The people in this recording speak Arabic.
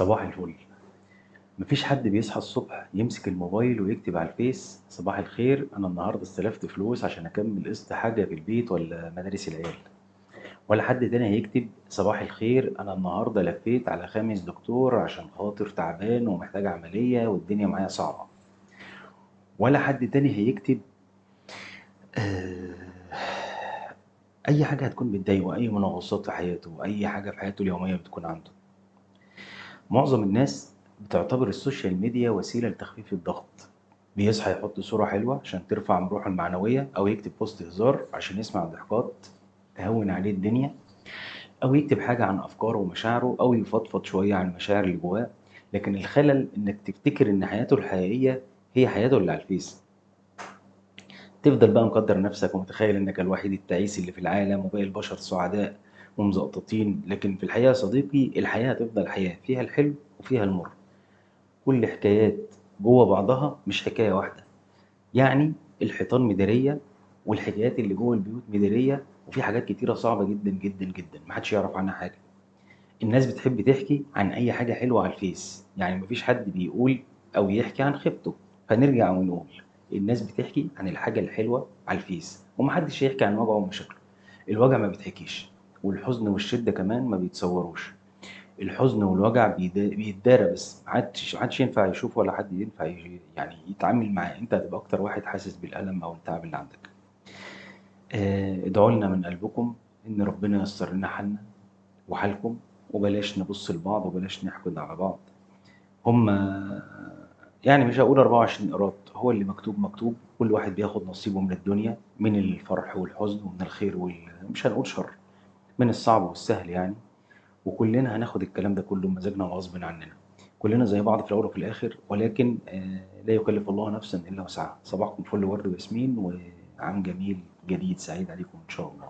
صباح الفل. مفيش حد بيصحى الصبح يمسك الموبايل ويكتب على الفيس صباح الخير أنا النهاردة استلفت فلوس عشان أكمل قسط حاجة في البيت ولا مدارس العيال، ولا حد تاني هيكتب صباح الخير أنا النهاردة لفيت على 5 دكتور عشان خاطر تعبان ومحتاج عملية والدنيا معايا صعبة، ولا حد تاني هيكتب آه، أي حاجة هتكون بتضايقه، أي منغصات في حياته، أي حاجة في حياته اليومية بتكون عنده. معظم الناس بتعتبر السوشيال ميديا وسيلة لتخفيف الضغط، بيصحى يحط صورة حلوة عشان ترفع من روحه المعنوية، أو يكتب بوست هزار عشان يسمع ضحكات تهون عليه الدنيا، أو يكتب حاجة عن أفكاره ومشاعره، أو يفضفض شوية عن المشاعر اللي جواه. لكن الخلل إنك تفتكر إن حياته الحقيقية هي حياته اللي على الفيس، تفضل بقى مقدر نفسك ومتخيل إنك الوحيد التعيس اللي في العالم وباقي البشر سعداء ومزقططين. لكن في الحقيقة يا صديقي الحياة هتفضل حياة فيها الحلو وفيها المر، كل حكايات جوه بعضها مش حكاية واحدة. يعني الحيطان مدارية والحكايات اللي جوه البيوت مدارية، وفي حاجات كتيرة صعبة جدا جدا جدا محدش يعرف عنها حاجة. الناس بتحب تحكي عن أي حاجة حلوة على الفيس، يعني مفيش حد بيقول أو يحكي عن خيبته. فنرجع ونقول الناس بتحكي عن الحاجة الحلوة على الفيس، ومحدش يحكي عن وجعه ومشاكله. الوجع ما بيتحكيش، والحزن والشدة كمان ما بيتصوروش. الحزن والوجع بيتدارى بس محدش ينفع يشوفه، ولا حد ينفع يعني يتعامل معاه. انت هتبقى اكتر واحد حاسس بالألم او التعب اللي عندك. ادعوا لنا من قلبكم ان ربنا ييسر لنا حالنا وحالكم، وبلاش نبص لبعض وبلاش نحقد على بعض. هم يعني مش هقول 24 قيراط، هو اللي مكتوب مكتوب، كل واحد بياخد نصيبه من الدنيا، من الفرح والحزن ومن الخير مش هنقول شر، من الصعب والسهل يعني. وكلنا هناخد الكلام ده كله بمزاجنا وغصب عننا. كلنا زي بعض في الاول وفي الاخر، ولكن لا يكلف الله نفسا الا وسعها. صباحكم فل ورد وياسمين، وعام جميل جديد سعيد عليكم ان شاء الله.